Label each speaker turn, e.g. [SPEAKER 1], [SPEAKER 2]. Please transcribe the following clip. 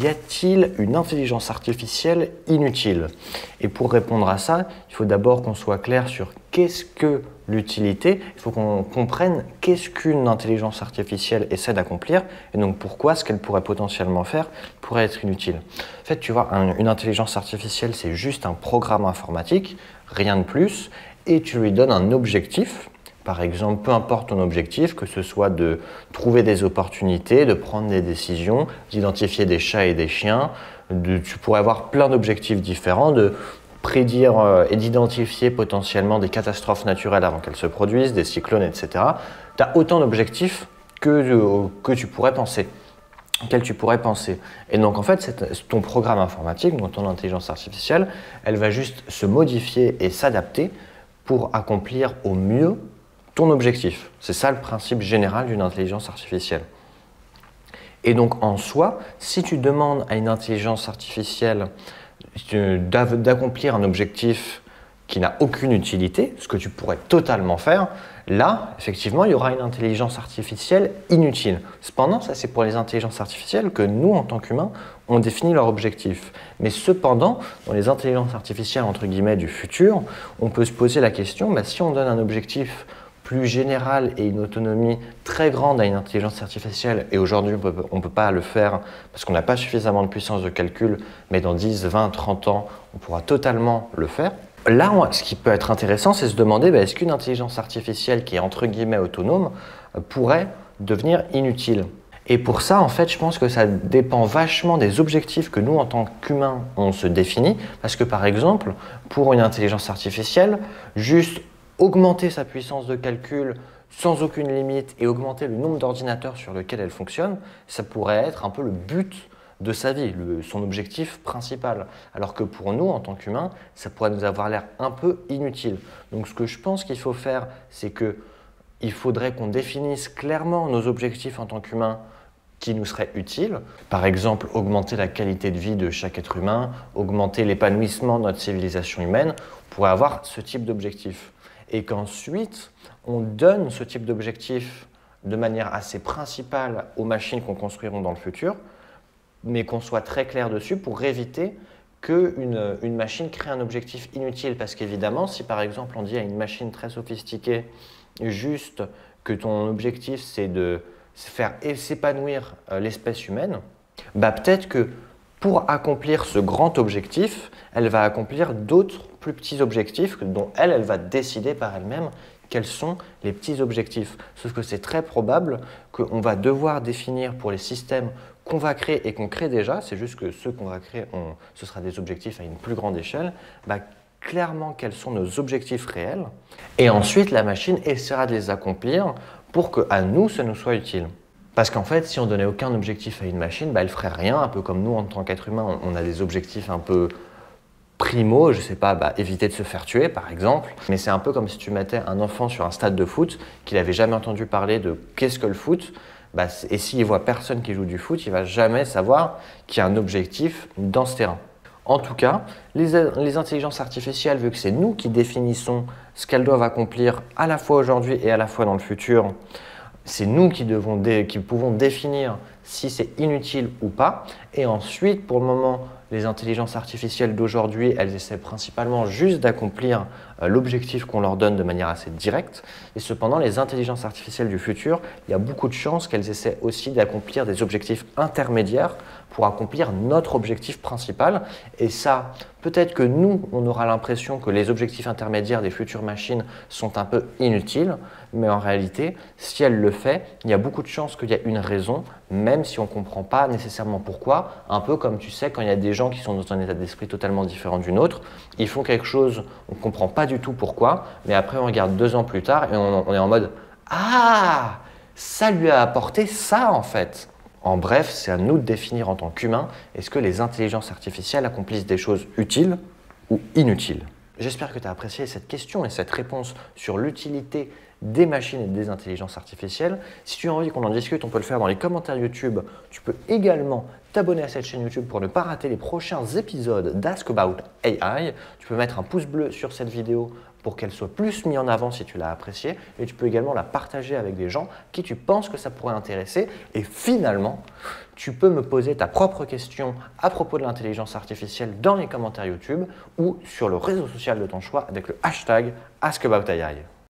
[SPEAKER 1] y a-t-il une intelligence artificielle inutile? Et pour répondre à ça, il faut d'abord qu'on soit clair sur qu'est-ce que l'utilité. Il faut qu'on comprenne qu'est-ce qu'une intelligence artificielle essaie d'accomplir et donc pourquoi ce qu'elle pourrait potentiellement faire pourrait être inutile. En fait, tu vois, une intelligence artificielle, c'est juste un programme informatique, rien de plus, et tu lui donnes un objectif. Par exemple, peu importe ton objectif, que ce soit de trouver des opportunités, de prendre des décisions, d'identifier des chats et des chiens, tu pourrais avoir plein d'objectifs différents, de prédire et d'identifier potentiellement des catastrophes naturelles avant qu'elles se produisent, des cyclones, etc. Tu as autant d'objectifs que tu pourrais penser. Auquel tu pourrais penser. Et donc en fait, ton programme informatique, donc ton intelligence artificielle, elle va juste se modifier et s'adapter pour accomplir au mieux ton objectif. C'est ça le principe général d'une intelligence artificielle. Et donc en soi, si tu demandes à une intelligence artificielle d'accomplir un objectif qui n'a aucune utilité, ce que tu pourrais totalement faire, là, effectivement, il y aura une intelligence artificielle inutile. Cependant, ça c'est pour les intelligences artificielles que nous, en tant qu'humains, on définit leur objectif. Mais cependant, dans les intelligences artificielles, entre guillemets, du futur, on peut se poser la question, si on donne un objectif plus général et une autonomie très grande à une intelligence artificielle, et aujourd'hui on ne peut pas le faire parce qu'on n'a pas suffisamment de puissance de calcul, mais dans 10, 20, 30 ans, on pourra totalement le faire. Là, ce qui peut être intéressant, c'est se demander est-ce qu'une intelligence artificielle qui est entre guillemets autonome pourrait devenir inutile. Et pour ça, en fait, je pense que ça dépend vachement des objectifs que nous, en tant qu'humains, on se définit. Parce que par exemple, pour une intelligence artificielle, juste augmenter sa puissance de calcul sans aucune limite et augmenter le nombre d'ordinateurs sur lequel elle fonctionne, ça pourrait être un peu le but de sa vie, son objectif principal. Alors que pour nous, en tant qu'humains, ça pourrait nous avoir l'air un peu inutile. Donc ce que je pense qu'il faut faire, c'est qu'il faudrait qu'on définisse clairement nos objectifs en tant qu'humains qui nous seraient utiles. Par exemple, augmenter la qualité de vie de chaque être humain, augmenter l'épanouissement de notre civilisation humaine, on pourrait avoir ce type d'objectif. Et qu'ensuite, on donne ce type d'objectif de manière assez principale aux machines qu'on construira dans le futur, mais qu'on soit très clair dessus pour éviter qu'une machine crée un objectif inutile. Parce qu'évidemment, si par exemple on dit à une machine très sophistiquée juste que ton objectif c'est de faire s'épanouir l'espèce humaine, peut-être que pour accomplir ce grand objectif, elle va accomplir d'autres plus petits objectifs dont elle va décider par elle-même quels sont les petits objectifs. Sauf que c'est très probable qu'on va devoir définir pour les systèmes qu'on va créer et qu'on crée déjà, c'est juste que ceux qu'on va créer, ce sera des objectifs à une plus grande échelle, clairement quels sont nos objectifs réels. Et ensuite, la machine essaiera de les accomplir pour qu'à nous, ça nous soit utile. Parce qu'en fait, si on donnait aucun objectif à une machine, elle ne ferait rien, un peu comme nous, en tant qu'être humain, on a des objectifs un peu primo, je ne sais pas, éviter de se faire tuer par exemple. Mais c'est un peu comme si tu mettais un enfant sur un stade de foot, qu'il n'avait jamais entendu parler de qu'est-ce que le foot, et s'il voit personne qui joue du foot, il ne va jamais savoir qu'il y a un objectif dans ce terrain. En tout cas, les intelligences artificielles, vu que c'est nous qui définissons ce qu'elles doivent accomplir à la fois aujourd'hui et à la fois dans le futur, c'est nous qui pouvons définir si c'est inutile ou pas. Et ensuite, pour le moment, les intelligences artificielles d'aujourd'hui, elles essaient principalement juste d'accomplir l'objectif qu'on leur donne de manière assez directe. Et cependant, les intelligences artificielles du futur, il y a beaucoup de chances qu'elles essaient aussi d'accomplir des objectifs intermédiaires pour accomplir notre objectif principal. Et ça, peut-être que nous, on aura l'impression que les objectifs intermédiaires des futures machines sont un peu inutiles, mais en réalité, si elle le fait, il y a beaucoup de chances qu'il y ait une raison, même si on ne comprend pas nécessairement pourquoi. Un peu comme tu sais, quand il y a des gens qui sont dans un état d'esprit totalement différent du nôtre, ils font quelque chose, on ne comprend pas du tout pourquoi, mais après on regarde 2 ans plus tard et on est en mode « Ah, ça lui a apporté ça en fait !» En bref, c'est à nous de définir en tant qu'humains, est-ce que les intelligences artificielles accomplissent des choses utiles ou inutiles? J'espère que tu as apprécié cette question et cette réponse sur l'utilité des machines et des intelligences artificielles. Si tu as envie qu'on en discute, on peut le faire dans les commentaires YouTube. Tu peux également t'abonner à cette chaîne YouTube pour ne pas rater les prochains épisodes d'Ask About AI. Tu peux mettre un pouce bleu sur cette vidéo pour qu'elle soit plus mise en avant si tu l'as appréciée. Et tu peux également la partager avec des gens qui tu penses que ça pourrait intéresser. Et finalement, tu peux me poser ta propre question à propos de l'intelligence artificielle dans les commentaires YouTube ou sur le réseau social de ton choix avec le hashtag AskAboutAI.